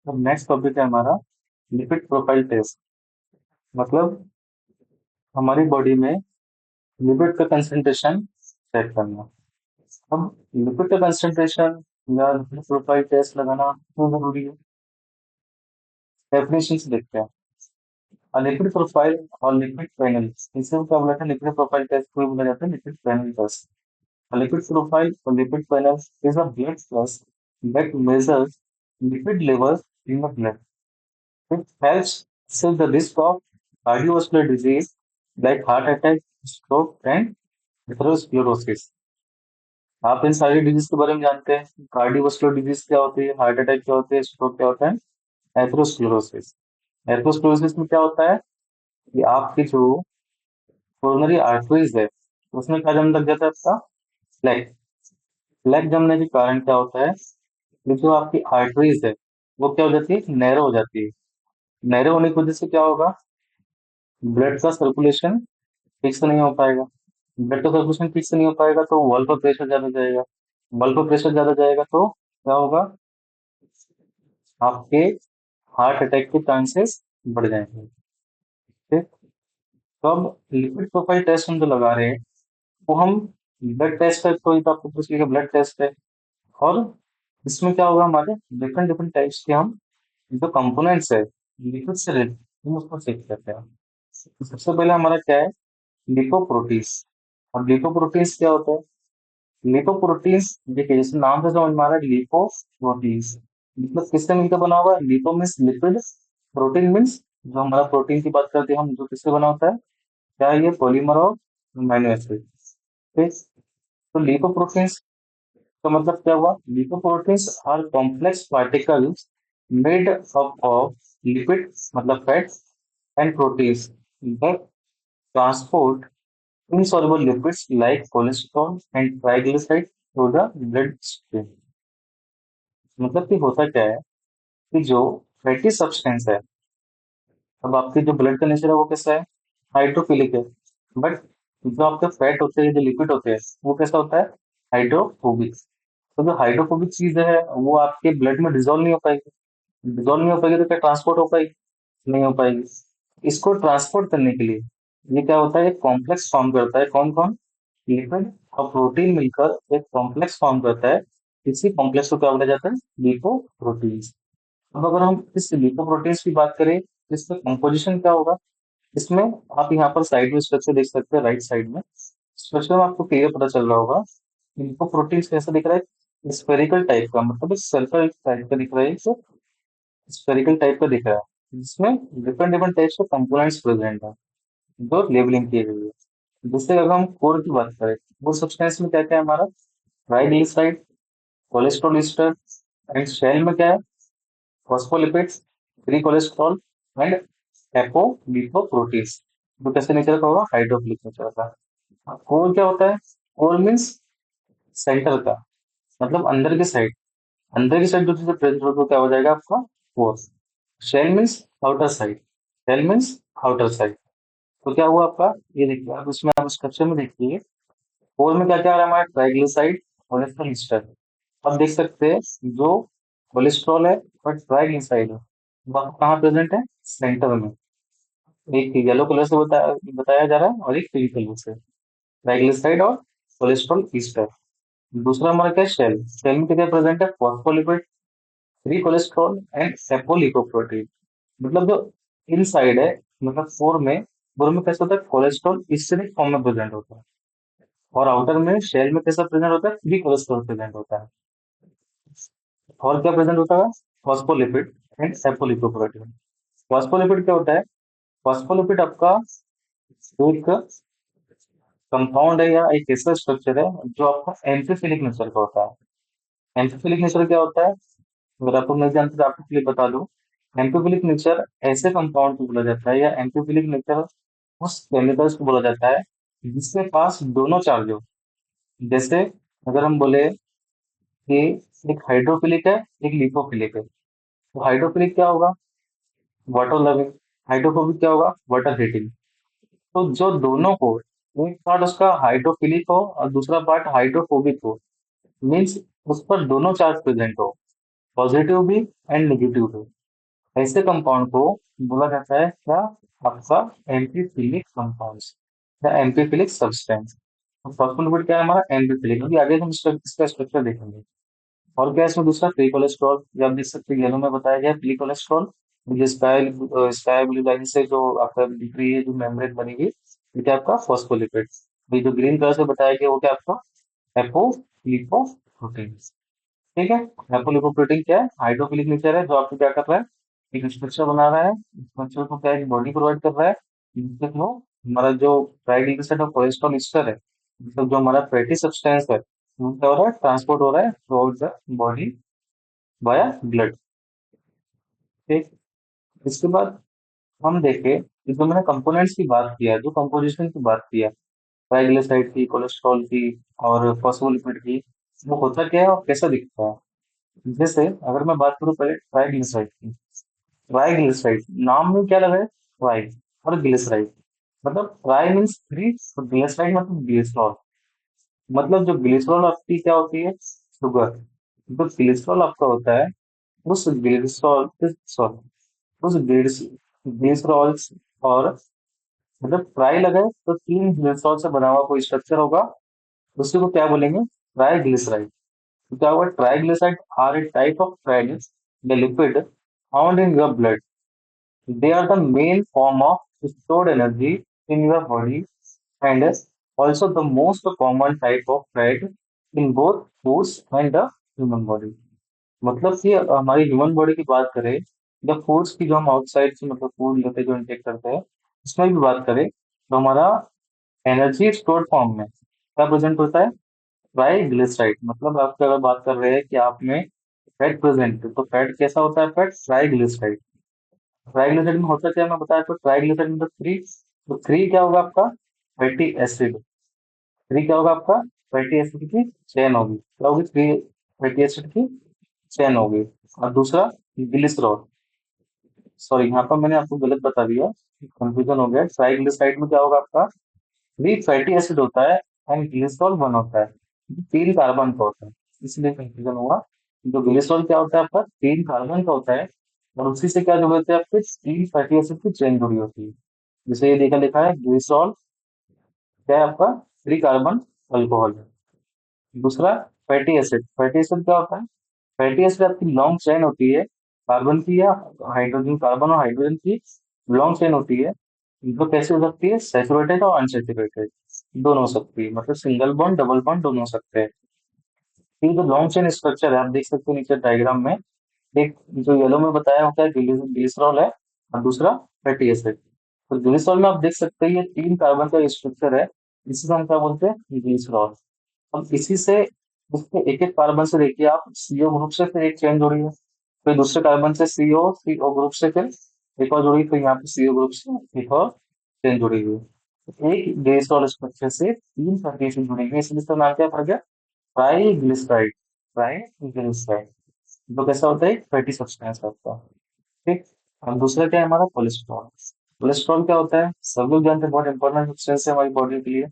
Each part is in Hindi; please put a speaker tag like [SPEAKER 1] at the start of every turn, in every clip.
[SPEAKER 1] अब नेक्स्ट टॉपिक है हमारा लिपिड प्रोफाइल टेस्ट। मतलब हमारी बॉडी में लिपिड का कंसंट्रेशन चेक करना। अब लिपिड का कंसंट्रेशन या लिपिड प्रोफाइल टेस्ट लगाना क्यों जरूरी है? डेफिनेशन से देखते हैं। लिपिड प्रोफाइल और लिपिड पैनल, इसे क्या बोला था? लिपिड प्रोफाइल टेस्ट को बोला जाता है lipid panel test. Lipid profile और lipid panel is a blood test that measures lipid levels in the blood. It helps assess the risk of cardiovascular disease like heart attack, stroke, and atherosclerosis. आप इन सारी डिजीज के बारे में जानते हैं। कार्डियोवास्कुलर डिजीज क्या होती है, हार्ट अटैक क्या होती है, स्ट्रोक क्या होता है, एथेरोस्क्लेरोसिस। एथेरोस्क्लेरोसिस में क्या होता है कि आपकी जो कोरोनरी आर्टरीज है उसमें क्या जम लग जाता है? आपका प्लेक। प्लेक जमने के कारण क्या होता है कि जो आपकी आर्टरीज है वो क्या हो जाती है? नैरो हो जाती है। नैरो होने की वजह से क्या होगा? ब्लड का सर्कुलेशन ठीक से नहीं हो पाएगा। ब्लड का सर्कुलेशन ठीक से नहीं हो पाएगा तो वॉल पर प्रेशर ज्यादा जाएगा। वॉल पर प्रेशर ज्यादा जाएगा तो क्या होगा? आपके हार्ट अटैक के चांसेस बढ़ जाएंगे। ठीक। तो अब लिपिड प्रोफाइल टेस्ट हम जो लगा रहे हैं वो हम ब्लड टेस्ट है, तो आपको पूछ लिया ब्लड टेस्ट है। और इसमें क्या होगा? हमारे डिफरेंट डिफरेंट टाइप्स के हम जो कंपोनेंट्स है लिपिड से related, हम उसको चेक करते हैं। तो सबसे पहले हमारा क्या है? लिपोप्रोटीन्स। और लिपोप्रोटीन्स क्या होता है? लिपोप्रोटीन्स देखिए, जैसे नाम से समझ में आ रहा है, लिपोप्रोटीन्स मतलब किससे मिलकर बना हुआ है? Lipo means lipid, protein means जो हमारा प्रोटीन की बात करते हैं हम, जो किससे बना होता है? क्या है ये? Polymer of amino acid. ठीक। तो लिपोप्रोटीन्स का मतलब क्या हुआ? Lipoproteins are complex particles made up of lipid मतलब fat and proteins that transport insoluble lipids like cholesterol and triglycerides through the blood stream। मतलब कि होता क्या है कि जो फैटी सब्सटेंस है, अब आपके जो ब्लड का नेचर है वो कैसा है? हाइड्रोफिलिक है। बट जो आपके फैट होते हैं, जो लिपिड होते हैं, वो कैसा होता है? हाइड्रोफोबिक। तो जो हाइड्रोफोबिक चीज है वो आपके ब्लड में डिजोल्व नहीं हो पाएगी। डिजोल्व नहीं हो पाएगी तो क्या ट्रांसपोर्ट हो पाएगी? नहीं हो पाएगी। इसको ट्रांसपोर्ट करने के लिए ये क्या होता है? एक कॉम्प्लेक्स फॉर्म करता है। कौन कौन? लिपिड और प्रोटीन मिलकर एक कॉम्प्लेक्स फॉर्म करता है। इसी कॉम्प्लेक्स को क्या बोला जाता है? लिपोप्रोटीन्स। अब अगर हम इस लिपोप्रोटीन्स की बात करें तो इसका कंपोजिशन क्या होगा? इसमें आप यहाँ पर साइड में स्ट्रक्चर देख सकते हैं, राइट साइड में स्ट्रक्चर में आपको क्लियर पता चल रहा होगा। लिपोप्रोटीन्स कैसा दिख रहा है? स्फेरिकल टाइप का, मतलब एक सर्कल टाइप का दिख रहा है। स्फेरिकल टाइप का दिख रहा है जिसमें डिफरेंट डिफरेंट टाइप्स के कंपोनेंट्स प्रेजेंट है जो लेबलिंग की गई है। दूसरे अगर हम कोर की बात करें, वो सब्सटेंस में क्या क्या है हमारा? Triglyceride, cholesterol ester, and shell में क्या है? Phospholipids, free cholesterol and apolipoproteins. तो कैसे नेचर का होगा? हाइड्रोफिलिक नेचर का। कोर क्या होता है? कोर मीन्स सेंटर का, मतलब अंदर की साइड। अंदर की साइड जो चीजें प्रेजेंट होगी वो क्या हो जाएगा आपका? Core. Shell means outer side. Shell means outer side. तो क्या हुआ आपका? ये देखिए, आप उसमें आप स्ट्रक्चर में देखिए, कोर में क्या क्या आ रहा है हमारा? Triglyceride, cholesterol Easter. अब देख सकते हैं जो कोलेस्ट्रॉल है और ट्राइग्लिसराइड है वह कहाँ प्रेजेंट है? सेंटर में। एक येलो कलर से बताया जा रहा है और एक पिंक कलर से, ट्राइग्लिसराइड और कोलेस्ट्रॉल ईस्टर। दूसरा हमारा क्या है? शेल। शेल में क्या क्या प्रेजेंट है? Phospholipid, free cholesterol and apolipoprotein. मतलब जो इन साइड है, मतलब कोर में कैसा होता है? कोलेस्ट्रॉल स्टेरिक फॉर्म में प्रेजेंट होता है। और आउटर में शेल में कैसा प्रेजेंट होता है? फ्री कोलेस्ट्रॉल प्रेजेंट होता है। और क्या प्रेजेंट होता है? Phospholipid and एपोलिपोप्रोटीन। फॉस्फोलिपिड क्या होता है? फॉस्फोलिपिड आपका एक कंपाउंड है या एक ऐसा स्ट्रक्चर है जो आपका एम्फीफिलिक नेचर का होता है। एम्फीफिलिक नेचर क्या होता है? अगर आपको नहीं जानते तो आपको क्लियर बता दूं। एम्फीफिलिक नेचर ऐसे कंपाउंड को बोला जाता है, या एम्फीफिलिक नेचर उस केमिकल्स को बोला जाता है जिसके पास दोनों चार्ज हो। जैसे अगर हम बोले कि एक हाइड्रोफिलिक है, एक लिपोफिलिक है, तो हाइड्रोफिलिक क्या होगा? Water loving. हाइड्रोफोबिक क्या होगा? Water heating. तो जो दोनों को, एक पार्ट उसका हाइड्रोफिलिक हो और दूसरा पार्ट हाइड्रोफोबिक हो, मीन्स उस पर दोनों चार्ज प्रेजेंट हो, पॉजिटिव भी एंड नेगेटिव भी। ऐसे कंपाउंड को बोला जाता है क्या, आपका एम्फीफिलिक कंपाउंड या एम्फीफिलिक सब्सटेंस। तो फॉस्फोलिपिड क्या है हमारा, एम्फीफिलिक, क्योंकि आगे हम इसका स्ट्रक्चर देखेंगे। और क्या है इसमें दूसरा, फ्री कोलेस्ट्रॉल, ये आप देख सकते हैं येलो में बताया गया फ्री कोलेस्ट्रॉल। ये स्काई ब्लू लाइन से जो आपका दिख रही है जो मेम्ब्रेन बनेगी, ये क्या आपका फॉस्फोलिपिड। ये जो ग्रीन कलर से बताया गया वो क्या आपका एपोलिपोप्रोटीन। ठीक है। एपोलिपोप्रोटीन क्या है, हाइड्रोफिलिक नेचर है, जो आपको क्या कर रहा है, एक स्ट्रक्चर बना रहा है। स्ट्रक्चर को क्या है, बॉडी प्रोवाइड कर रहा है, जिससे वो हमारा जो ट्राइग्लिसराइड और कोलेस्ट्रॉल ईस्टर है, मतलब जो हमारा फैटी सब्सटेंस है, वो क्या हो रहा है, ट्रांसपोर्ट हो रहा है through out the body via blood. ठीक। इसके बाद हम देखें कि जो मैंने कंपोनेंट्स की बात किया, जो कंपोजिशन की बात किया, ट्राइग्लिसराइड की, कोलेस्ट्रॉल की और फॉस्फोलिपिड की, वो होता क्या है और कैसा दिखता है। जैसे अगर मैं बात करूं पहले ट्राइग्लिसराइड की, ट्राइग्लिसराइड नाम में क्या लगा है, ट्राई और ग्लिसराइड, मतलब ट्राई मीन्स थ्री, और ग्लिसराइड मतलब ग्लिसरॉल। मतलब जो ग्लिसरॉल आपकी क्या होती है, शुगर। जो ग्लिसरॉल आपका होता है, उस ग्लिसरॉल सॉरी उस ग्लिसरॉल्स और मतलब ट्राई लगा है तो तीन ग्लिसरॉल से बना हुआ कोई स्ट्रक्चर होगा, उसी को क्या बोलेंगे, ट्राइग्लिसराइड। तो क्या हुआ, triglyceride are a type of ट्राइग्लिस the lipid found in your blood. They are the main form of stored energy in your body and also the most common type of fat in both foods and the human body. मतलब कि हमारी ह्यूमन बॉडी की बात करें या फूड्स की, जो हम आउटसाइड से मतलब फूड लेते हैं जो इंटेक करते हैं, उसमें भी बात करें तो हमारा एनर्जी स्टोर्ड फॉर्म में क्या प्रेजेंट होता है, ट्राइग्लिसराइड। मतलब आप अगर बात कर रहे हैं कि आप में फैट प्रेजेंट है, तो फैट कैसा होता है, फैट ट्राइग्लिसराइड। ट्राइग्लिसराइड में होता क्या है, मैं बताया तो ट्राइग्लिसराइड मतलब थ्री, तो थ्री क्या होगा आपका, फैटी एसिड। थ्री क्या होगा आपका, फैटी एसिड की चेन होगी, क्या होगी, थ्री फैटी एसिड की चेन होगी। और दूसरा ग्लिसरॉल, सॉरी यहाँ पर मैंने आपको गलत बता दिया, कंफ्यूजन हो गया। ट्राइग्लिसराइड में क्या होगा आपका, थ्री फैटी एसिड होता है एंड ग्लिसरॉल वन होता है, तीन कार्बन का होता है, इसलिए कंफ्यूजन हुआ। जो ग्लिसरॉल क्या होता है आपका, तीन कार्बन का होता है, और उसी से क्या जुड़े होते हैं आपके, तीन फैटी एसिड की चेन जुड़ी होती है। जैसे ये देखा लिखा है ग्लिसरॉल क्या है आपका, थ्री कार्बन अल्कोहल। दूसरा फैटी एसिड, फैटी एसिड क्या होता है, फैटी एसिड आपकी लॉन्ग चेन होती है, कार्बन की या हाइड्रोजन, कार्बन और हाइड्रोजन की लॉन्ग चेन होती है। जो कैसे हो सकती है, सैचुरेटेड और अनसैचुरेटेड दोनों हो सकती है, मतलब सिंगल बॉन्ड डबल बॉन्ड दोनों हो सकते हैं। ये जो लॉन्ग चेन स्ट्रक्चर है आप देख सकते हो नीचे डायग्राम में, एक जो येलो में बताया होता है ग्लिसरॉल है, और दूसरा फैटी एसिड। तो ग्लिसरॉल में आप देख सकते हैं ये तीन कार्बन का स्ट्रक्चर है, इसी को हम क्या बोलते हैं, ग्लिसरॉल। अब इसी से उसके एक एक कार्बन से देखिए आप, सीओ ग्रुप से फिर एक चेन जुड़ी है, फिर दूसरे कार्बन से सीओ ग्रुप से फिर एक और जुड़ी, फिर यहाँ पे सीओ ग्रुप से एक और चेन जुड़ी हुई है। एक ग्लिसरॉल स्ट्रक्चर से तीन फैटी एसिड जुड़ी हुई है, इसलिए इसका नाम क्या पड़ गया, ट्राइग्लिसराइड। ट्राइग्लिसराइड तो कैसा होता है, फैटी सब्सटेंस होता है। ठीक। और दूसरा क्या है हमारा, कोलेस्ट्रॉल। कोलेस्ट्रॉल क्या होता है, सब लोग जानते हैं, बहुत इंपॉर्टेंट सब्सटेंस है हमारी बॉडी के लिए।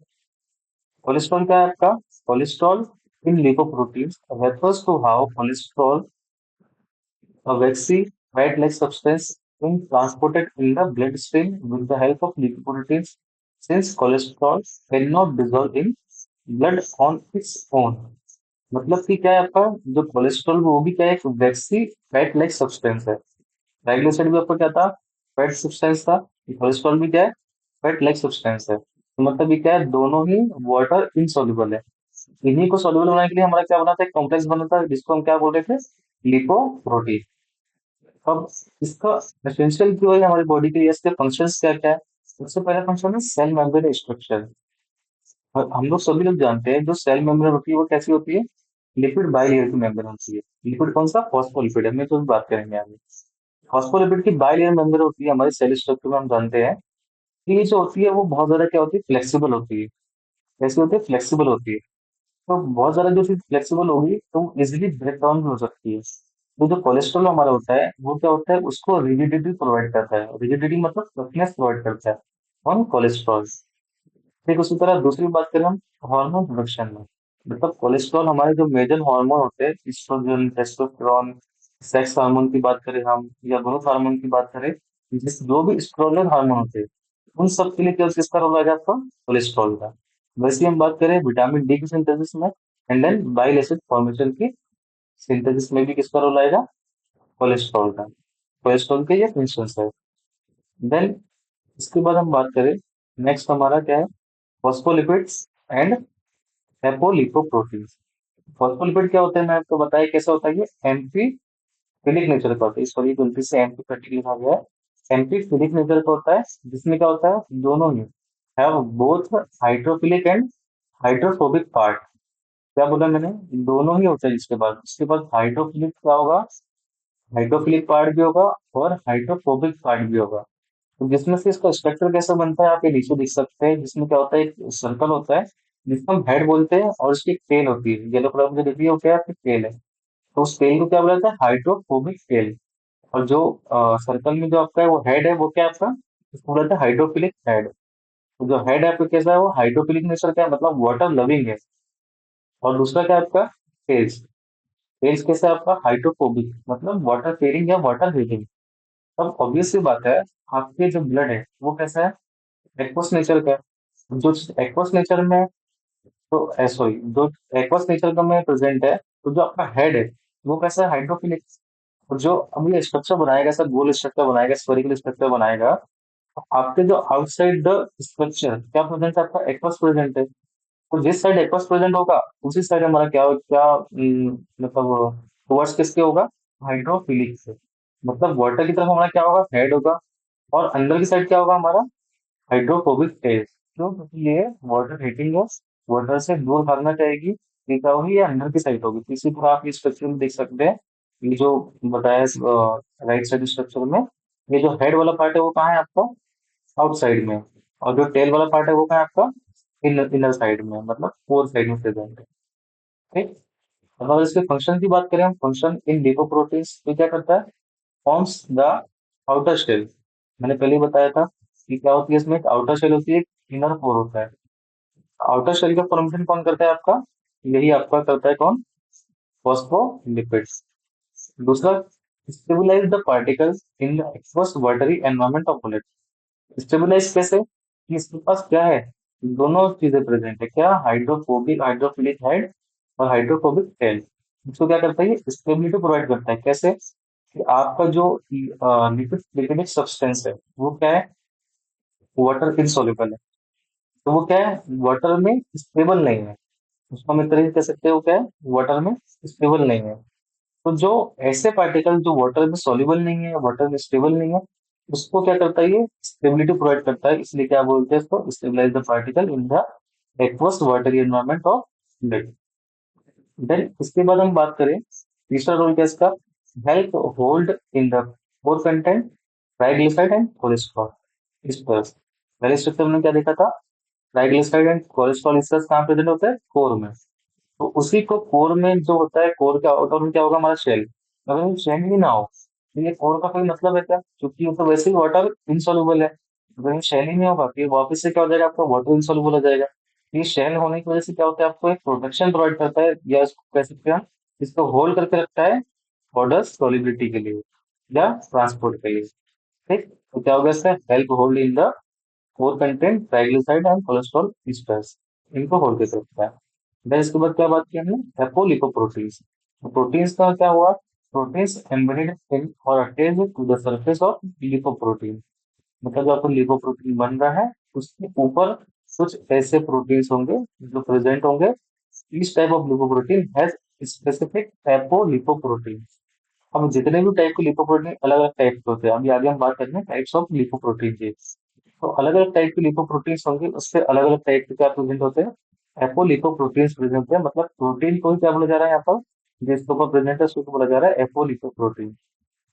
[SPEAKER 1] कोलेस्ट्रॉल क्या है आपका, cholesterol in lipoproteins refers to how cholesterol, a waxy fat-like substance, is transported in the bloodstream with the help of lipoproteins. Since cholesterol cannot dissolve in blood on its own, मतलब कि क्या है आपका, जो कोलेस्ट्रॉल वो भी क्या है, एक वैक्सी फैट लाइक सब्सटेंस है। ट्राइग्लिसराइड भी आपका क्या था, फैट सब्सटेंस था। कोलेस्ट्रॉल भी क्या है, फैट लाइक सब्सटेंस है, तो मतलब ये क्या है, दोनों ही वाटर इनसॉल्युबल है। इन्हीं को सॉल्युबल बनाने के लिए हमारा क्या बना था, एक कॉम्प्लेक्स बना था जिसको हम क्या बोल रहे थे, लिपोप्रोटीन। अब इसका एसेंशियल क्यों है हमारी बॉडी के लिए, इसके फंक्शंस क्या क्या है। सबसे पहला फंक्शन है सेल मेम्ब्रेन स्ट्रक्चर। और हम लोग सभी लोग जानते हैं जो सेल मेम्ब्रेन होती है वो कैसी होती है, लिपिड बाइलेयर की मेम्ब्रेन होती है। लिपिड कौन सा, फॉस्फोलिपिड, हम तो बात करेंगे आगे। फॉस्फोलिपिड की बाइलेयर मेम्ब्रेन होती है हमारे सेल स्ट्रक्चर में, हम जानते हैं कि ये जो होती है वो बहुत ज्यादा क्या होती है, फ्लेक्सिबल होती है। कैसी होती है, फ्लेक्सिबल होती है। तो बहुत ज्यादा जो चीज फ्लेक्सिबल होगी तो इजिली ब्रेक डाउन भी हो सकती है। तो जो कोलेस्ट्रॉल हमारा होता है वो क्या होता है, उसको रिजिडिटी प्रोवाइड करता है, रिजिडिटी मतलब टफनेस प्रोवाइड करता है ऑन कोलेस्ट्रॉल। ठीक उसी तरह दूसरी बात करें हम हार्मोन प्रोडक्शन में, मतलब कोलेस्ट्रॉल हमारे जो मेजर हार्मोन होते हैं, ईस्ट्रोजन, टेस्टोस्टेरोन, सेक्स हार्मोन की बात करें हम या ग्रोथ हार्मोन की बात करें, जिस जो भी स्ट्रोलर हार्मोन होते हैं, उन सब के लिए क्या किसका रोल आ जाता है? कोलेस्ट्रॉल का। वैसे ही हम बात करें विटामिन डी की सिंथेसिस में and then bile acid formation की सिंथेसिस में भी किसका रोल आएगा? कोलेस्ट्रॉल का। कोलेस्ट्रॉल के ये फंक्शंस है। देन इसके बाद हम बात करें, नेक्स्ट हमारा क्या है? Phospholipids and एपोलिपोप्रोटीन्स। फॉस्फोलिपिड क्या होता है, मैं आपको बताया कैसे होता है? ये एम्फीफिलिक नेचर का होता है। सॉरी गलती से एम्फीफेटिक लिखा गया है। एम्फीफिलिक नेचर का होता है, जिसमें क्या होता है? दोनों he have both hydrophilic and hydrophobic part. क्या बोला मैंने? दोनों ही होता है। इसके बाद हाइड्रोफिलिक क्या होगा? हाइड्रोफिलिक पार्ट भी होगा और हाइड्रोफोबिक पार्ट भी होगा। तो जिसमें से इसका स्ट्रक्चर कैसा बनता है आप ये नीचे देख सकते हैं, जिसमें क्या होता है? एक सर्कल होता है जिसको हम हेड बोलते हैं और उसकी टेल होती है। येलो कलर में जो दिख रही है वो क्या है? आपकी टेल है। तो उस टेल को क्या बोला जाता है? Hydrophobic tell. और जो सर्कल में जो आपका है वो हेड है, वो क्या है आपका? उसको बोला जाता है हाइड्रोफिलिक हेड। तो जो हेड है आपका कैसा है? वो हाइड्रोफिलिक नेचर का है, मतलब वाटर लविंग है। और दूसरा क्या है आपका? टेल्स। टेल्स कैसा है आपका? हाइड्रोफोबिक, मतलब वाटर फेरिंग या वाटर हेटिंग। अब ऑब्वियस सी बात है, आपके जो ब्लड है वो कैसा है? एक्वस नेचर का है। जो एक्वस नेचर में, तो सॉरी, जो एक्वस नेचर का में प्रेजेंट है, तो जो आपका हेड है वो कैसा है? हाइड्रोफिलिक। और जो अब ये स्ट्रक्चर बनाएगा, ऐसा गोल स्ट्रक्चर बनाएगा, स्फेरिकल स्ट्रक्चर बनाएगा, तो आपके जो आउटसाइड द स्ट्रक्चर क्या प्रेजेंट है? आपका एक्वस प्रेजेंट है। तो जिस साइड एक्वस प्रेजेंट होगा उसी साइड हमारा क्या मतलब टुवर्ड्स किसके होगा? हाइड्रोफिलिक से। मतलब वाटर की तरफ हमारा क्या होगा? हेड होगा। और अंदर की साइड क्या होगा हमारा? Hydrophobic test. क्यों? क्योंकि ये वाटर हीटिंग है, वाटर से दूर भागना चाहेगी। ये क्या होगी? ये अंदर की साइड होगी। तो इसी तरह आप इस स्ट्रक्चर में देख सकते हैं, ये जो बताया राइट साइड स्ट्रक्चर में, ये जो हेड वाला पार्ट है वो कहाँ है आपका? आउटसाइड में। और जो टेल वाला पार्ट है वो कहाँ है आपका? इनर इनर साइड में, मतलब फोर साइड में प्रेजेंट है। ठीक। अब अगर इसके फंक्शन की बात करें हम, फंक्शन इन लिपोप्रोटीन्स तो क्या करता है? Forms the outer shell. मैंने पहले ही बताया था कि क्या होती है इसमें? एक आउटर शेल होती है, एक इनर कोर होता है। आउटर शेल का फॉर्मेशन कौन करता है आपका? यही आपका करता है कौन? फॉस्फोलिपिड्स। दूसरा, stabilise the particles in the aqueous watery environment of bullet. Stabilise कैसे? कि इसके पास क्या है? दोनों चीजें प्रेजेंट है। क्या? हाइड्रोफोबिक हाइड्रोफिलिक हेड और हाइड्रोफोबिक टेल। इसको क्या करता है? ये स्टेबिलिटी प्रोवाइड करता है। कैसे? कि आपका जो लिपिड लिपिडिक सब्सटेंस है वो क्या है? वाटर इनसॉल्युबल है। तो वो क्या है? वाटर में स्टेबल नहीं है। उसको हम एक तरीके से कह सकते हैं वो क्या है? वाटर में स्टेबल नहीं है। तो जो ऐसे पार्टिकल जो वाटर में सॉल्युबल नहीं है, वाटर में स्टेबल नहीं है, उसको क्या करता है? ये स्टेबिलिटी प्रोवाइड करता है। इसलिए क्या बोलते हैं इसको? Stabilise the particle in the aqueous watery environment of blood. Then इसके बाद हम बात करें, तीसरा रोल क्या है इसका? Help hold in the core content triglyceride and cholesterol. इस पर पहले स्ट्रक्चर में क्या देखा था? ट्राइग्लिसराइड एंड कोलेस्ट्रॉल इसका कहाँ प्रेजेंट होता है? कोर में। तो उसी को कोर में जो होता है, कोर के आउटर में क्या होगा हमारा? शेल। अगर वो शेल ही ना हो तो ये कोर का कोई मतलब है क्या? क्योंकि वो तो वैसे ही वाटर इनसॉल्युबल है। अगर ये शेल ही नहीं होगा तो ये वापस से क्या हो जाएगा? आपका वाटर इनसॉल्युबल हो जाएगा। ये शेल होने की वजह से क्या होता है? आपको एक प्रोटेक्शन प्रोवाइड करता है, या इसको कह सकते हैं हम, इसको होल्ड करके रखता है वाटर सॉलिबिलिटी के लिए या ट्रांसपोर्ट के लिए। ठीक। तो क्या होगा इसका? Help hold in the core content triglyceride and cholesterol asters. इनको होल्ड करके रखता है। देन इसके बाद क्या बात की हमने? एपोलिपोप्रोटीन्स। तो प्रोटीन्स का क्या हुआ? प्रोटीन्स एम्बेडेड इन और attached to the surface of lipoprotein. मतलब जो आपको लिपोप्रोटीन बन रहा है उसके ऊपर कुछ ऐसे प्रोटीन्स होंगे जो प्रेजेंट होंगे। Each type of lipoprotein has specific apolipoprotein. अब जितने भी टाइप के लिपोप्रोटीन अलग अलग टाइप के होते हैं। अभी आगे हम बात करेंगे टाइप्स ऑफ लिपोप्रोटीन की। तो अलग अलग टाइप के लिपोप्रोटीन्स होंगे, उससे अलग अलग टाइप के क्या प्रेजेंट होते हैं? एपोलिपोप्रोटीन्स प्रेजेंट होते हैं। मतलब प्रोटीन को ही क्या बोला जा रहा है यहाँ पर? जिसके ऊपर प्रेजेंट है उसको बोला जा रहा है एपोलिपोप्रोटीन।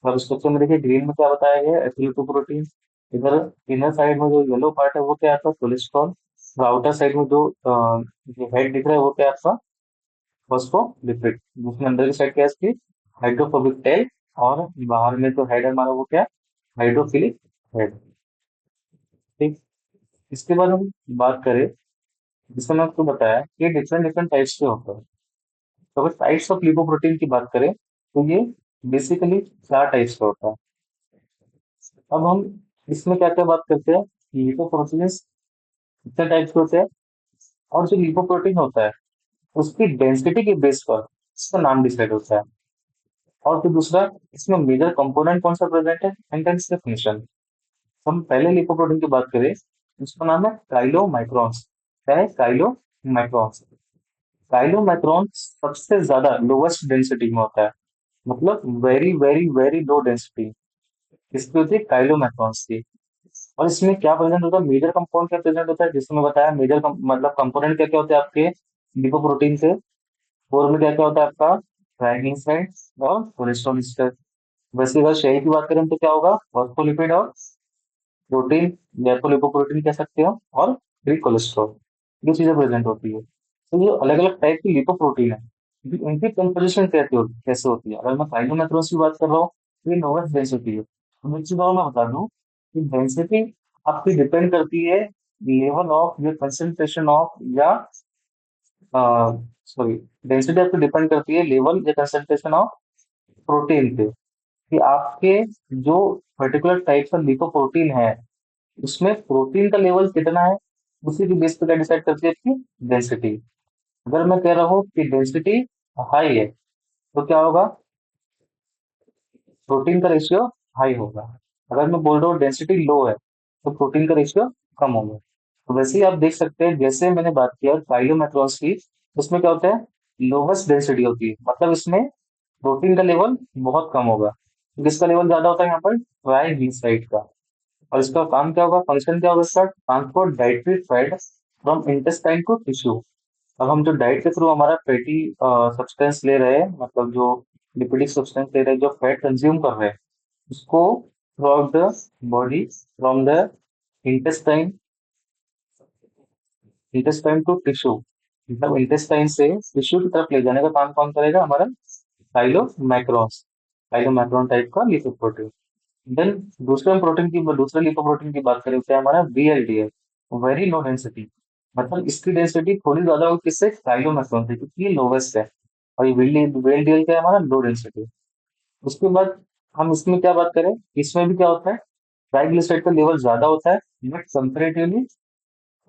[SPEAKER 1] अब स्ट्रक्चर में देखिए ग्रीन में क्या बताया गया है? एपोलिपोप्रोटीन। इधर इनर साइड में जो येलो पार्ट है वो क्या है आपका? कोलेस्ट्रॉल। और आउटर साइड में जो हेड दिख रहा है वो क्या है आपका? फॉस्फोलिपिड। जिसमें अंदर की साइड क्या है इसकी? Hydrophobic tell. और बाहर में जो हेड है हमारा वो क्या है? Hydrophilic head. ठीक। इसके बाद हम बात करें, जिसमें मैं आपको बताया कि डिफरेंट डिफरेंट टाइप्स के होते हैं। तो अगर टाइप्स ऑफ लिपोप्रोटीन की बात करें तो ये बेसिकली चार टाइप्स का होता है। अब हम इसमें क्या क्या बात करते हैं, लिपोप्रोटीन्स कितने टाइप्स के होते हैं, और जो लिपोप्रोटीन होता है उसकी डेंसिटी के बेस पर इसका नाम डिसाइड होता है। और फिर दूसरा, इसमें मेजर कंपोनेंट कौन सा प्रेजेंट है, एंड देन इसके फंक्शन। हम पहले लिपोप्रोटीन की बात करें, उसका नाम है काइलोमाइक्रॉन्स। क्या है, काइलोमाइक्रॉन्स। काइलोमाइक्रॉन्स सबसे ज्यादा लोवेस्ट डेंसिटी में होता है, मतलब very very very low density इसकी होती है काइलोमाइक्रॉन्स की। और इसमें क्या प्रेजेंट होता है, मेजर कंपाउंड क्या प्रेजेंट होता है, जिसमें बताया मेजर मतलब कंपोनेंट क्या क्या होते हैं आपके लिपोप्रोटीन से। और में क्या क्या होता है आपका, ट्राइग्लिसराइड और कोलेस्ट्रॉल एस्टर। वैसे अगर शेल की बात करें तो क्या होगा, फॉस्फोलिपिड और प्रोटीन, या तो लिपोप्रोटीन कह सकते हो, और फ्री कोलेस्ट्रॉल, ये चीजें प्रेजेंट होती है। तो ये अलग अलग टाइप की लिपोप्रोटीन है, इनकी कंपोजिशन कैसे होती है। अगर मैं काइलोमेट्रोस की बात कर रहा हूँ तो ये लोवेस्ट डेंसिटी है। तो एक चीज और मैं बता दूं कि डेंसिटी आपकी डिपेंड करती है लेवल ऑफ या कंसेंट्रेशन ऑफ, या सॉरी, डेंसिटी आपकी डिपेंड करती है लेवल या कंसेंट्रेशन ऑफ प्रोटीन पे, कि आपके जो पर्टिकुलर टाइप का लिपोप्रोटीन है उसमें प्रोटीन का लेवल कितना है, उसी के बेस पर क्या डिसाइड करती है इसकी डेंसिटी। अगर मैं कह रहा हूँ कि डेंसिटी हाई है तो क्या होगा, प्रोटीन का रेशियो हाई होगा। अगर मैं बोल रहा हूँ डेंसिटी लो है तो प्रोटीन का रेशियो कम होगा। तो वैसे ही आप देख सकते हैं, जैसे मैंने बात किया काइलोमेट्रॉन्स की, उसमें क्या होता है, लोवेस्ट डेंसिटी होती है, मतलब इसमें प्रोटीन का लेवल बहुत कम होगा। तो किसका लेवल ज्यादा होता है यहाँ पर, ट्राइग्लिसराइड का। और इसका काम क्या होगा, फंक्शन क्या होगा इसका, transport dietary fat from intestine to tissue. अब हम जो डाइट के थ्रू हमारा फैटी सब्सटेंस ले रहे हैं, मतलब जो लिपिडिक सब्सटेंस ले रहे हैं, जो फैट कंज्यूम कर रहे हैं, उसको throughout the body from the intestine intestine to tissue, मतलब इंटेस्टाइन से टिश्यू की तरफ ले जाने का काम कौन करेगा, हमारा काइलोमैक्रोन्स, काइलोमैक्रोन टाइप का लिपोप्रोटीन। देन दूसरे लिपोप्रोटीन की बात करें तो हमारा VLDL, वेरी लो डेंसिटी, मतलब इसकी डेंसिटी थोड़ी ज्यादा होगी किससे, काइलोमैक्रोन से, क्योंकि ये लोवेस्ट है। और ये VLDL क्या है, हमारा लो डेंसिटी। उसके बाद हम इसमें क्या बात करें, इसमें भी क्या होता है, ट्राइग्लिसराइड का लेवल ज्यादा होता है, बट कंपेरेटिवली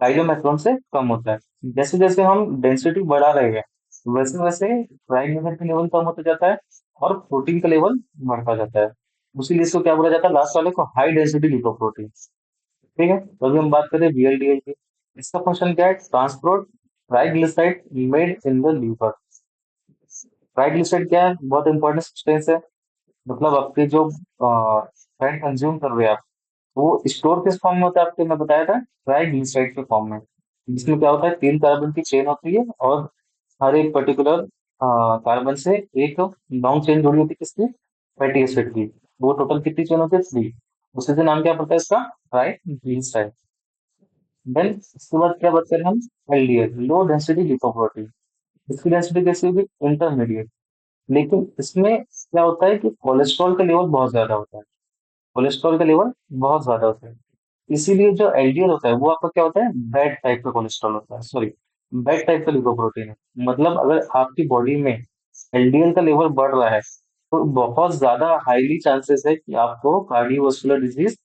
[SPEAKER 1] काइलोमैक्रोन से कम होता है। जैसे जैसे हम डेंसिटी बढ़ा रहे हैं वैसे वैसे ट्राइग्लिसराइड का लेवल कम होता जाता है, और प्रोटीन का लेवल बढ़ता जाता है। उसीलिए इसको क्या बोला जाता है, लास्ट वाले को हाई डेंसिटी लिपोप्रोटीन। ठीक है, तो अभी हम बात करें VLDL की। इसका फंक्शन क्या है, transport triglyceride made in the liver. Triglyceride क्या है, बहुत इंपॉर्टेंट सब्सटेंस है, मतलब आपके जो फैट कंज्यूम कर रहे हैं आप, वो स्टोर किस फॉर्म में होता है आपको मैं बताया था, ट्राइग्लिसराइड के फॉर्म में। जिसमें क्या होता है, 3 कार्बन की चेन होती है, और हर एक पर्टिकुलर कार्बन से एक लॉन्ग चेन जुड़ी होती है किसकी, फैटी एसिड की। वो टोटल कितनी चेन होती है, 3। उसी से नाम क्या पड़ता है इसका, ट्राइग्लिसराइड। देन इसके बाद क्या बात करें हम, LDL, लो डेंसिटी लिपोप्रोटीन। इसकी डेंसिटी कैसी होगी, इंटरमीडिएट। लेकिन इसमें क्या होता है कि कोलेस्ट्रॉल का लेवल बहुत ज्यादा होता है, कोलेस्ट्रॉल का लेवल बहुत ज्यादा होता है। इसीलिए जो LDL होता है वो आपका क्या होता है, बैड टाइप का कोलेस्ट्रॉल होता है, सॉरी, बैड टाइप का लिपोप्रोटीन है। मतलब अगर आपकी बॉडी में LDL का लेवल बढ़ रहा है तो बहुत ज्यादा हाईली चांसेस है कि आपको कार्डियोवास्कुलर डिजीज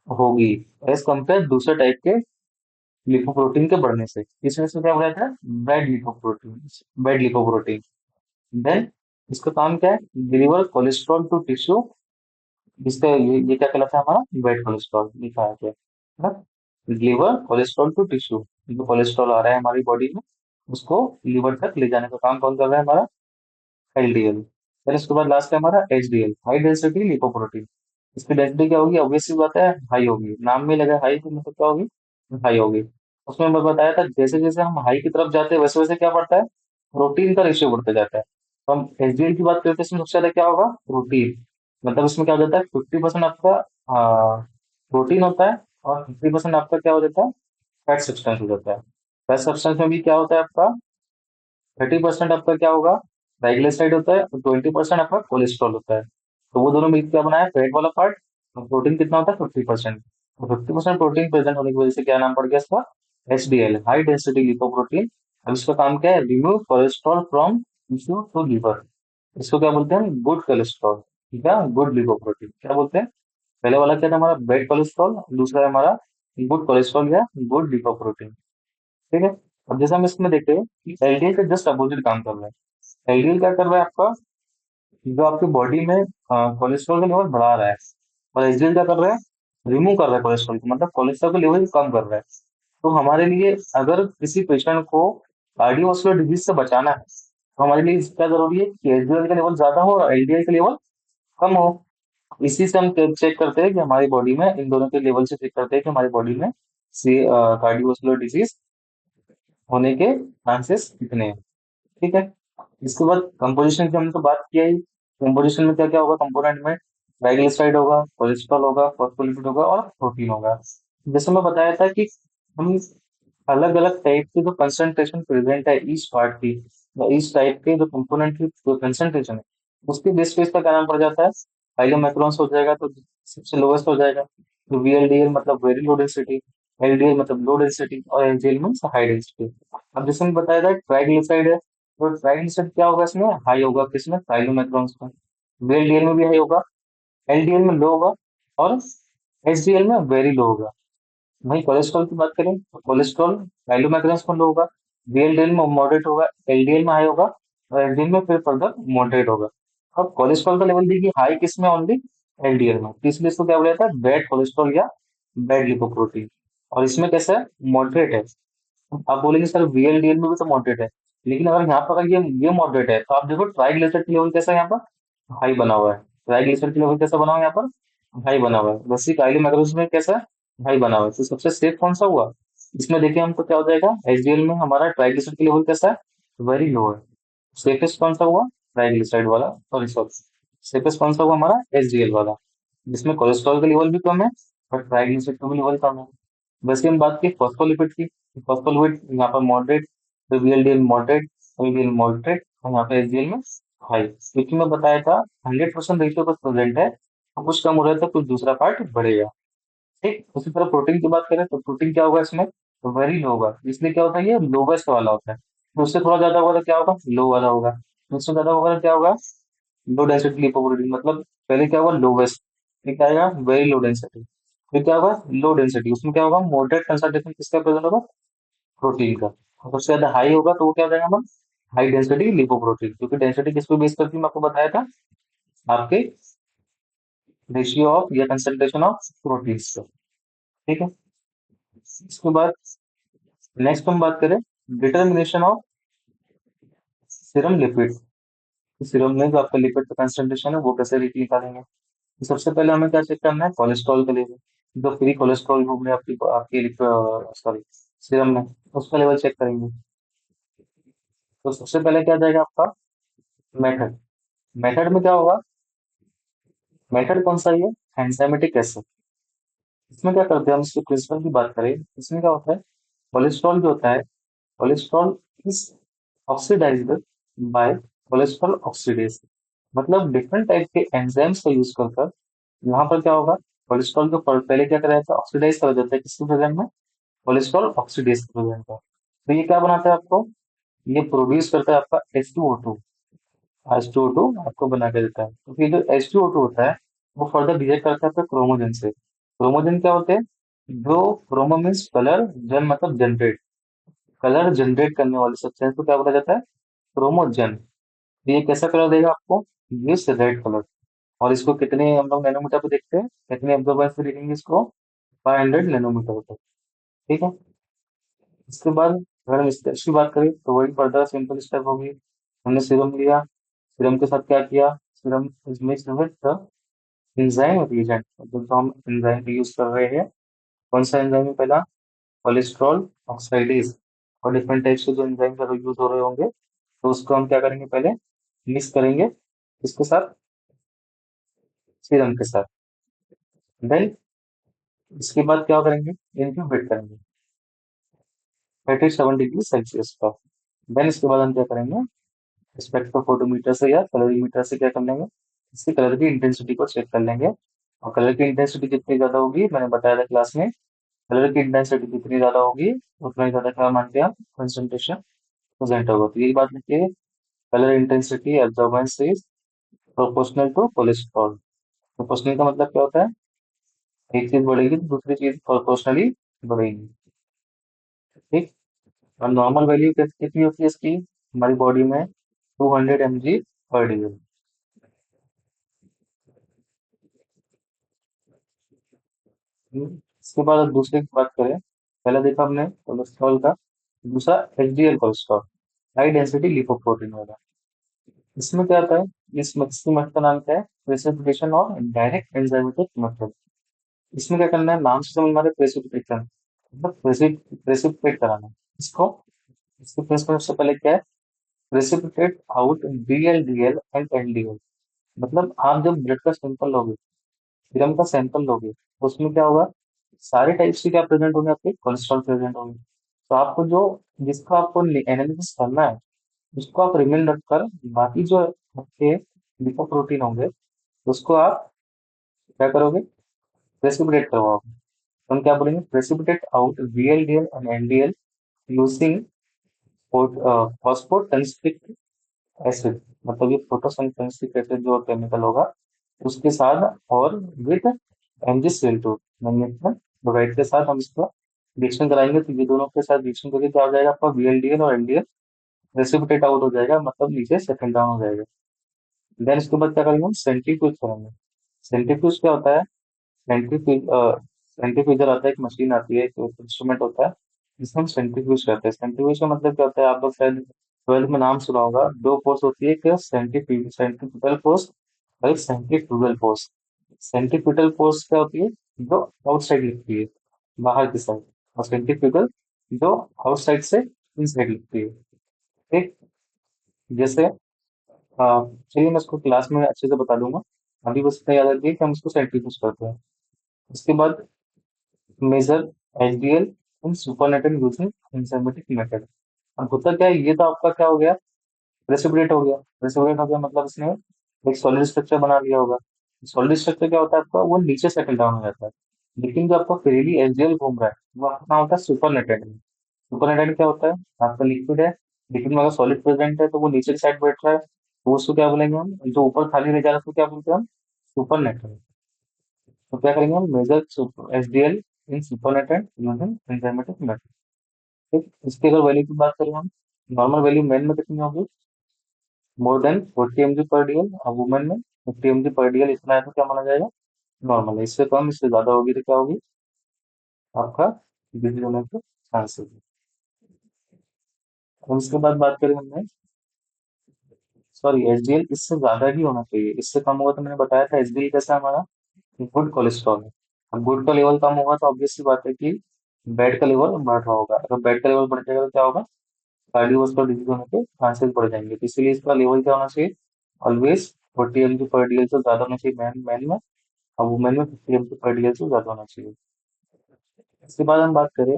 [SPEAKER 1] होगी, एज कम्पेयर दूसरे टाइप के लिपोप्रोटीन के बढ़ने से। इस वजह से क्या बोला जाता है, bad lipoprotein, bad lipoprotein. Then इसका काम क्या है, डिलीवर कोलेस्ट्रॉल टू टिश्यू। इसका ये क्या कहलाता है, हमारा बैड कोलेस्ट्रॉल लिखा है क्या, है ना। लिवर कोलेस्ट्रॉल टू टिश्यू, जो कोलेस्ट्रॉल आ रहा है हमारी बॉडी में उसको लिवर तक ले जाने का काम कौन कर रहा है, हमारा LDL। फिर उसके बाद लास्ट है हमारा HDL, हाई डेंसिटी लिपोप्रोटीन। इसकी डेंसिटी क्या होगी, ऑब्वियस सी बात है, हाई होगी, नाम में लगा हाई तो मतलब क्या होगी, हाई होगी। उसमें मैं बताया था जैसे जैसे हम हाई की तरफ जाते हैं वैसे वैसे क्या बढ़ता है, प्रोटीन का रेशियो बढ़ता जाता है। तो हम HDL की बात करते हैं, इसमें सबसे ज्यादा क्या होगा, प्रोटीन। मतलब इसमें क्या हो जाता है, 50% आपका प्रोटीन होता है, और 50% आपका क्या हो जाता है, फैट सब्सटेंस हो जाता है। फैट सब्सटेंस में भी क्या होता है आपका, 30% आपका क्या होगा, ट्राइग्लिसराइड होता है, और 20% आपका कोलेस्ट्रॉल होता है। तो वो दोनों मिलकर क्या बनाया, फैट वाला पार्ट। और प्रोटीन कितना होता है, 50%। तो 50% प्रोटीन प्रेजेंट होने की वजह से क्या नाम पड़ गया इसका, HDL, हाई डेंसिटी लिपोप्रोटीन। अब इसका काम क्या है, remove cholesterol from tissue to liver. इसको क्या बोलते हैं? Good cholesterol. ठीक है, गुड लिपोप्रोटीन क्या बोलते हैं? पहले वाला क्या था हमारा? Bad cholesterol. दूसरा है हमारा गुड कोलेस्ट्रॉल या गुड लिपोप्रोटीन। ठीक है। अब जैसे हम इसमें देखते हैं कि एलडीएल का जस्ट अपोजिट काम कर रहा है। एलडीएल क्या कर रहा है आपका? जो आपकी बॉडी में कोलेस्ट्रॉल का लेवल बढ़ा रहा है। और एचडीएल क्या कर रहा है? रिमूव कर रहा है कोलेस्ट्रॉल को, मतलब कोलेस्ट्रॉल का लेवल कम कर रहा है। तो हमारे लिए अगर किसी पेशेंट को कार्डियोवास्कुलर डिजीज से बचाना है तो हमारे लिए क्या जरूरी है कि एचडीएल का लेवल ज्यादा हो और एलडीएल का लेवल कम हो। इसी से हम चेक करते हैं कि हमारी बॉडी में, इन दोनों के लेवल से चेक करते हैं कि हमारी बॉडी में कार्डियोवास्कुलर डिजीज होने के चांसेस कितने हैं। ठीक है। इसके बाद कंपोजिशन की हमने तो बात किया ही। कंपोजिशन में क्या क्या होगा कंपोनेंट में? ट्राइग्लिसराइड होगा, कोलेस्ट्रॉल होगा, फॉस्फोलिपिड होगा और प्रोटीन होगा। जैसे मैं बताया था कि हम अलग अलग टाइप के जो कंसंट्रेशन प्रेजेंट है ईच पार्ट की, या ईच टाइप के जो कंपोनेंट की जो कंसंट्रेशन है, उसके बेस पे इसका क्या नाम पड़ जाता है? पाइलोमाइक्रोन्स हो जाएगा तो सबसे लोवेस्ट हो जाएगा। तो वीएलडीएल मतलब वेरी लो डेंसिटी, एलडीएल मतलब लो डेंसिटी और एचडीएल मीन्स हाई डेंसिटी। अब जैसे मैंने बताया था ट्राइग्लिसराइड है, तो ट्राइग्लिसराइड क्या होगा इसमें? हाई होगा किसमें? पाइलोमाइक्रोन्स में। वीएलडीएल में भी हाई होगा, एलडीएल में लो होगा और एचडीएल में वेरी लो होगा। वहीं कोलेस्ट्रॉल की बात करें तो कोलेस्ट्रॉल पाइलोमाइक्रोन्स में लो होगा, वीएलडीएल में मॉडरेट होगा, एलडीएल में हाई होगा और एचडीएल में फिर फर्दर मॉडरेट होगा। अब कोलेस्ट्रॉल का लेवल देखिए हाई किस में? ओनली एलडीएल में। तो इसलिए इसको क्या बोला जाता है? बैड कोलेस्ट्रॉल या बैड लिपोप्रोटीन। और इसमें कैसा है? मॉडरेट है। आप बोलेंगे सर वीएलडीएल में भी तो मॉडरेट है, लेकिन अगर यहाँ पर अगर ये मॉडरेट है तो आप देखो ट्राइग्लिसराइड का लेवल कैसा है यहाँ पर? हाई बना हुआ है। ट्राइग्लिसराइड का लेवल कैसा बना हुआ है यहाँ पर? हाई बना हुआ है। वैसे काइलोमैक्रोज में कैसा है? हाई बना हुआ है। तो सबसे सेफ कौन सा हुआ? इसमें देखिए हमको क्या हो जाएगा, एचडीएल में हमारा ट्राइग्लिसराइड का लेवल कैसा है? वेरी लो है। सेफेस्ट कौन सा हुआ? ट्राइग्लिसराइड वाला। सॉरी सॉरी, सेफेस्ट कौन सा हुआ हमारा? एचडीएल वाला, जिसमें कोलेस्ट्रॉल का लेवल भी कम है और ट्राइग्लिसराइड का भी लेवल कम है। वैसे हम बात की फॉस्फोलिपिड की। फॉस्फोलिपिड यहाँ पर मॉडरेट, तो वीएलडीएल मॉडरेट, एलडीएल मॉडरेट और यहाँ पे एचडीएल में हाई। क्योंकि मैं बताया था 100% रेशियो पर प्रेजेंट है, तो कुछ कम हो रहा है तो कुछ दूसरा पार्ट बढ़ेगा। ठीक उसी तरह प्रोटीन की बात करें तो प्रोटीन क्या होगा इसमें? तो वेरी लो होगा। इसलिए क्या होता है? ये लोवेस्ट वाला होता है। तो उससे थोड़ा ज्यादा होगा तो क्या होगा? लो वाला होगा। उससे ज्यादा होगा तो क्या होगा? Low density lipoprotein. मतलब पहले क्या होगा? लोवेस्ट, फिर क्या आएगा? वेरी लो डेंसिटी, फिर क्या होगा? Low density. उसमें क्या होगा? मॉडरेट कंसंट्रेशन किसका प्रेजेंट होगा? प्रोटीन का। और सबसे ज्यादा हाई होगा तो वो क्या हो जाएगा हमारा? High density lipoprotein. क्योंकि डेंसिटी किस पे बेस करती है मैं आपको बताया था? आपके रेशियो ऑफ या कंसंट्रेशन ऑफ प्रोटीन्स पे। ठीक है। इसके बाद नेक्स्ट हम बात करें determination of serum lipid. Serum में जो आपका लिपिड का कंसंट्रेशन है वो कैसे निकालेंगे? तो सबसे पहले हमें क्या चेक करना है? कोलेस्ट्रॉल का लेवल। जो फ्री कोलेस्ट्रॉल ग्रुप में आपकी आपकी सॉरी सीरम में, उसका लेवल चेक करेंगे। तो सबसे पहले क्या जाएगा आपका? मेथड। मेथड में क्या होगा? मेथड कौन सा है? Enzymatic acid. इसमें क्या करते हैं हम? इसके प्रिंसिपल की बात करें, इसमें क्या होता है? कोलेस्ट्रॉल जो होता है, cholesterol is oxidised by cholesterol oxidase. मतलब डिफरेंट टाइप के एंजाइम्स का यूज कर कर यहाँ पर क्या होगा? कोलेस्ट्रॉल को पहले क्या करा जाता है? ऑक्सीडाइज करा जाता है। किसके प्रेजेंट में? कोलेस्ट्रॉल ऑक्सीडेज के प्रेजेंट में। तो ये क्या बनाता है आपको? ये प्रोड्यूस करता है आपका H2O2। H2O2 आपको बना के देता है। तो फिर जो H2O2 होता है वो फर्दर रिएक्ट करता है आपके क्रोमोजन से। क्रोमोजन क्या होते हैं? जो क्रोमो मीन्स कलर, जन मतलब जनरेट, कलर जनरेट करने वाले सब्सटेंस को क्या बोला जाता है? क्रोमोजन। तो ये कैसा कलर देगा आपको? ये रेड कलर। और इसको कितने हम लोग नैनोमीटर पे देखते हैं? कितने अब्जॉर्बेंस पे देखेंगे इसको? 500 नैनोमीटर पे। ठीक है। इसके बाद अगर हम स्टेप्स की बात करें तो वही फर्दर सिंपल स्टेप होगी। हमने सीरम लिया, सीरम के साथ क्या किया? Serum is mixed with the enzyme reagent. तो हम एंजाइम यूज कर रहे हैं। कौन सा एंजाइम है? पहला कोलेस्ट्रॉल ऑक्साइडेज। और डिफरेंट टाइप्स के जो एंजाइम का यूज हो रहे होंगे तो उसको हम क्या करेंगे? पहले मिक्स करेंगे इसके साथ, सीरम के साथ। देन इसके बाद क्या करेंगे? इंक्यूबेट करेंगे 37 डिग्री सेल्सियस पर। देन इसके बाद हम क्या करेंगे? स्पेक्ट्रोफोटोमीटर से या कलरीमीटर से क्या कर लेंगे? इसके कलर की इंटेंसिटी को चेक कर लेंगे। और कलर की इंटेंसिटी जितनी ज्यादा होगी, मैंने बताया था क्लास में, कलर की इंटेंसिटी जितनी ज्यादा होगी उतना ही ज्यादा क्या मानते हैं हम? कंसंट्रेशन प्रेजेंट होगा। तो यही बात लिखिए, colour intensity absorbance is proportional to cholesterol. Proportional का मतलब क्या होता है? एक चीज बढ़ेगी तो दूसरी चीज प्रोपोर्शनली बढ़ेगी। ठीक। और नॉर्मल वैल्यू कितनी होती है इसकी हमारी बॉडी में? 200 mg/dl। इसके बाद अब दूसरे की बात करें। पहला देखा हमने कोलेस्ट्रॉल का। दूसरा HDL cholesterol, high density lipoprotein वाला। इसमें क्या होता है? इसकी मेथड का नाम क्या है? प्रेसिपिटेशन और डायरेक्ट एंजाइमेटिक मेथड। इसमें क्या करना है? नाम से समझ मारे प्रेसिपिटेशन मतलब प्रेसिपिटेट कराना। इसको इसके प्रिंसिपल सबसे पहले क्या है? Precipitate out VLDL and LDL. मतलब आप जब ब्लड का सैंपल लोगे, सीरम का सैंपल लोगे, तो उसमें क्या होगा? सारे टाइप्स के क्या प्रेजेंट होंगे? आपके कोलेस्ट्रॉल प्रेजेंट होंगे। तो आपको जो जिसका आपको एनालिसिस करना है, उसको आप रिमेन रखकर बाकी जो आपके लिपोप्रोटीन होंगे, उसको आप क्या करोगे? प्रेसिपिटेट करवाओगे। तो हम क्या बोलेंगे? Precipitate out VLDL and LDL using phosphotungstic acid. मतलब ये फोटोसिंथेसिस एसिड जो केमिकल होगा उसके साथ, और विद MgCl2 मैग्नीशियम क्लोराइड के साथ हम इसका रिएक्शन कराएंगे। तो ये दोनों के साथ रिएक्शन करके क्या हो जाएगा? आपका VLDL और LDL प्रेसिपिटेट आउट हो जाएगा, मतलब नीचे सेटल डाउन हो जाएगा। देन इसके बाद क्या करेंगे? हम सेंट्रीफ्यूज करेंगे। सेंट्रीफ्यूज क्या होता है? सेंट्रीफ्यूज सेंट्रीफ्यूजर आता है, एक मशीन आती है, एक इंस्ट्रूमेंट होता है जिसमें हम सेंट्रीफ्यूज करते हैं। सेंट्रीफ्यूज का मतलब क्या होता है? आप लोग शायद 12th में नाम सुना होगा। दो फोर्स होती है, एक सेंट्रीफ्यूगल फोर्स और एक सेंट्रीफ्यूगल फोर्स। सेंट्रीफ्यूगल फोर्स क्या होती है? जो आउटसाइड लिखती है, बाहर की साइड। और सेंट्रीफ्यूगल जो आउटसाइड से इनसाइड लिखती है। ठीक। जैसे चलिए मैं इसको क्लास में अच्छे से बता दूंगा। अभी बस इतना याद रखिए कि हम इसको सेंट्रीफ्यूज करते हैं। उसके बाद मेजर HDL इन सुपरनेटेड यूजिंग एंजाइमेटिक मेथड। अब होता क्या है? ये तो आपका क्या हो गया? प्रेसिपिटेट हो गया। प्रेसिपिटेट हो गया मतलब इसने एक सॉलिड स्ट्रक्चर बना लिया होगा। सॉलिड स्ट्रक्चर क्या होता है आपका? वो नीचे सेटल डाउन हो जाता है। लेकिन जो आपका फ्रीली HDL घूम रहा है वो आपका कहाँ होता है? सुपरनेटेड में। सुपरनेटेड क्या होता है? आपका लिक्विड है, लिक्विड में अगर सॉलिड प्रेजेंट है तो वो नीचे की साइड बैठ रहा है, तो उसको क्या बोलेंगे हम? जो ऊपर खाली रह जा रहा है उसको क्या बोलते हैं हम? सुपरनेटेड। तो क्या करेंगे हम? मेजर HDL इन सुपरनेटेड यूजिंग एंजाइमेटिक मेथड। ठीक। इसकी अगर वैल्यू की बात करें हम, नॉर्मल वैल्यू मेन में कितनी होगी? More than 40 mg/dl। और वुमेन में 50 mg/dl। इतना है तो क्या माना जाएगा? नॉर्मल है। इससे कम इससे ज्यादा होगी तो क्या होगी? आपका डिजीज होने के चांसेस है। और उसके बाद बात करें हमने, सॉरी, HDL इससे ज्यादा ही होना चाहिए। इससे कम होगा तो मैंने बताया था HDL कैसा है हमारा? गुड कोलेस्ट्रॉल है। अब गुड का लेवल कम होगा तो ऑब्वियस सी बात है कि बैड का लेवल बढ़ रहा होगा। अगर बैड का लेवल बढ़ जाएगा तो क्या होगा? कार्डियोवास्कुलर डिजीज होने के चांसेस बढ़ जाएंगे। तो इसीलिए इसका लेवल क्या होना चाहिए? ऑलवेज 40 mg/dl से ज्यादा होना चाहिए मैन मैन में, और वुमेन में 50 mg/dl से ज्यादा होना चाहिए। इसके बाद हम बात करें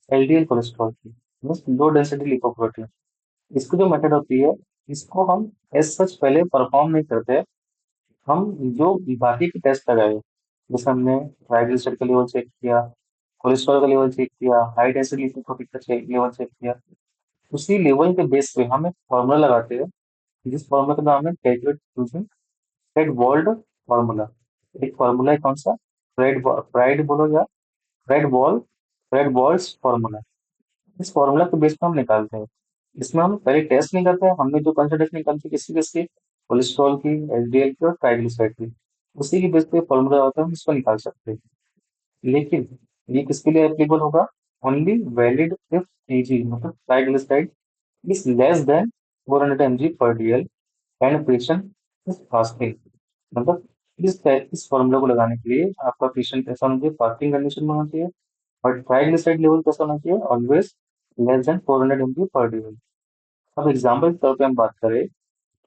[SPEAKER 1] LDL कोलेस्ट्रॉल की, मीन्स लो डेंसिटी लिपोप्रोटीन। इसकी जो मेथड होती है, इसको हम एज सच पहले परफॉर्म नहीं करते। हम जो बाकी के टेस्ट लगाए, जैसे हमने ट्राइग्लिसराइड का लेवल चेक किया, कोलेस्ट्रॉल का लेवल चेक किया, हाई डेंसिटी लिपोप्रोटीन का लेवल चेक किया, उसी लेवल के बेस पे हम एक फॉर्मूला लगाते हैं, जिस फॉर्मूला का नाम है calculate using Friedewald formula. एक फॉर्मूला है कौन सा? फ्राइड बोलो या Friedewald Friedewald's formula. इस फॉर्मूला के बेस पे हम निकालते हैं। इसमें हम पहले टेस्ट नहीं करते हैं। हमने जो कंसिडरेशन निकालती है किसकी किसकी? कोलेस्ट्रॉल की, HDL की और ट्राइग्लिसराइड की। उसी के बेस पे फॉर्मूला होता है, हम इसको निकाल सकते हैं। लेकिन ये किसके लिए एप्लीकेबल होगा? ओनली वैलिड इफ TG मतलब triglyceride is less than 400 mg/dl and patient is fasting. मतलब इस फॉर्मूला को लगाने के लिए आपका पेशेंट कैसा होना चाहिए? फास्टिंग कंडीशन में होना चाहिए। और ट्राइग्लिसराइड लेवल कैसा होना चाहिए? Always less than 400 mg/dl। अब एग्जाम्पल के तौर पे हम बात करें,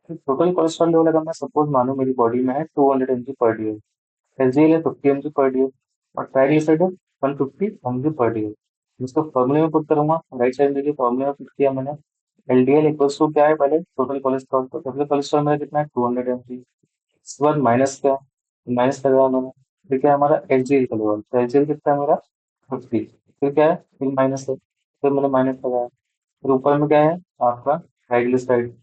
[SPEAKER 1] टोटल कोलेस्ट्रॉल लेवल अगर मैं सपोज मानूं मेरी बॉडी में है 200 mg/dl, LDL है 50 mg/dl, और ट्राइग्लिसराइड है 150 mg/dl। इसको फॉर्मूले में पुट करूंगा। राइट साइड देखिए, फॉर्मूले में पुट किया मैंने। LDL इक्वल्स टू क्या है? पहले टोटल कोलेस्ट्रॉल। तो टोटल कोलेस्ट्रॉल मेरा कितना है? 200 mg। इसके बाद माइनस क्या? माइनस लगाया मैंने। फिर क्या है हमारा? HDL का लेवल। तो HDL कितना है मेरा? 50। फिर क्या है? फिर माइनस है, फिर मैंने माइनस लगाया। फिर ऊपर में क्या है? आपका ट्राइग्लिसराइड।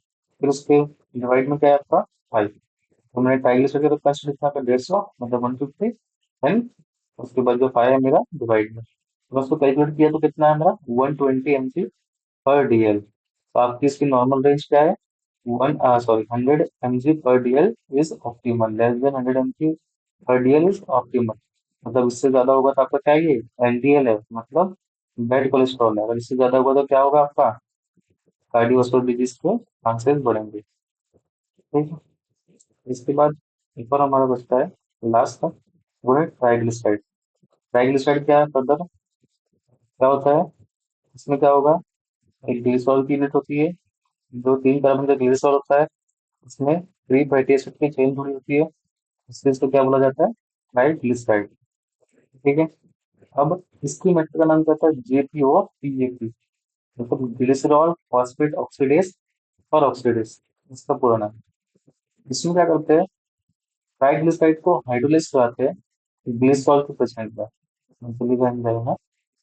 [SPEAKER 1] फिर उसके डिवाइड में क्या है आपका 5। तो मैंने ट्राइग्लिसराइड का कंसेंट्रेशन लिखा था 150 मतलब 150 एंड उसके बाद जो 5 है मेरा डिवाइड में, तो उसको कैलकुलेट किया तो कितना है मेरा 120 mg पर डीएल। तो आपकी इसकी नॉर्मल रेंज क्या है, 100 mg पर DL is optimal, less than 100 mg पर डीएल इज ऑप्टिमल। मतलब इससे ज्यादा होगा तो आपका क्या है, ये एलडीएल है, मतलब बैड कोलेस्ट्रॉल है। अगर इससे ज्यादा होगा तो क्या होगा आपका, कार्डियोवास्कुलर डिजीज के चांसेस बढ़ेंगे। ठीक है। इसके बाद एक और हमारा बचता है लास्ट का, वो है ट्राइग्लिसराइड। ट्राइग्लिसराइड क्या है फर्दर, क्या होता है, इसमें क्या होगा, एक ग्लिसरॉल की यूनिट होती है, जो 3 कार्बन का ग्लिसरॉल होता है, इसमें थ्री फैटी एसिड की चेन जुड़ी होती है, इसलिए इसको क्या बोला जाता है, ट्राइग्लिसराइड। ठीक है। अब इसकी मेथड का नाम क्या था, जेपी और पीएपी, मतलब ग्लिसरॉल फॉस्फेट ऑक्सीडेज और ऑक्सीडेज, इसका पूरा नाम। इसमें क्या करते हैं, ट्राइग्लिसराइड को हाइड्रोलाइज कराते हैं ग्लिसरॉल के प्रेजेंट में, मतलब ये एंजाइम है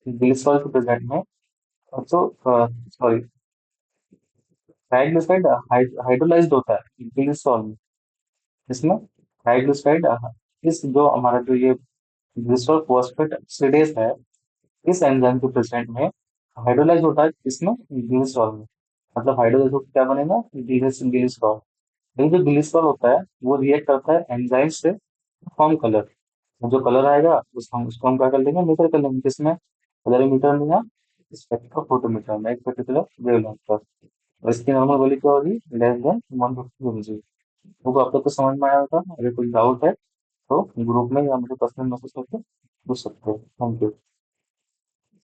[SPEAKER 1] ग्लिसरॉल के प्रेजेंट में। तो सॉरी, ट्राइग्लिसराइड हाइड्रोलाइज्ड होता है ग्लिसरॉल में, इसमें ट्राइग्लिसराइड इस जो हमारा जो ये ग्लिसरॉल फॉस्फेट ऑक्सीडेज है, इस एंजाइम के प्रेजेंट में हाइड्रोलाइज होता है, इसमें ग्लिसरॉल में, मतलब हाइड्रोलाइज होकर क्या बनेगा, ग्लिसरॉल। लेकिन जो ग्लिसरॉल होता है वो रिएक्ट करता है एंजाइम से फॉर्म कलर, जो कलर आएगा उसको हम क्या कर लेंगे, मीटर कर लेंगे, किसमें, कलरीमीटर में या स्पेक्ट्रोफोटोमीटर में, एक पर्टिकुलर वेवलेंथ पर। और इसकी नॉर्मल वैल्यू क्या होगी, लेस देन 150 mg। तो आपको तो समझ में आया होगा, अगर कोई डाउट है तो ग्रुप में या मुझे पर्सनल मैसेज करके पूछ सकते हो। Thank you.